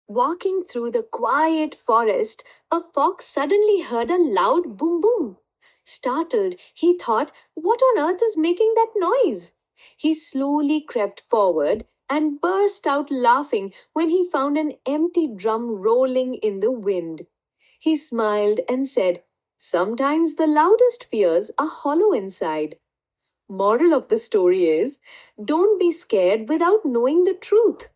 Walking through the quiet forest, a fox suddenly heard a loud boom boom. Startled, he thought, "What on earth is making that noise?" He slowly crept forward and burst out laughing when he found an empty drum rolling in the wind. He smiled and said, "Sometimes the loudest fears are hollow inside." Moral of the story is, don't be scared without knowing the truth.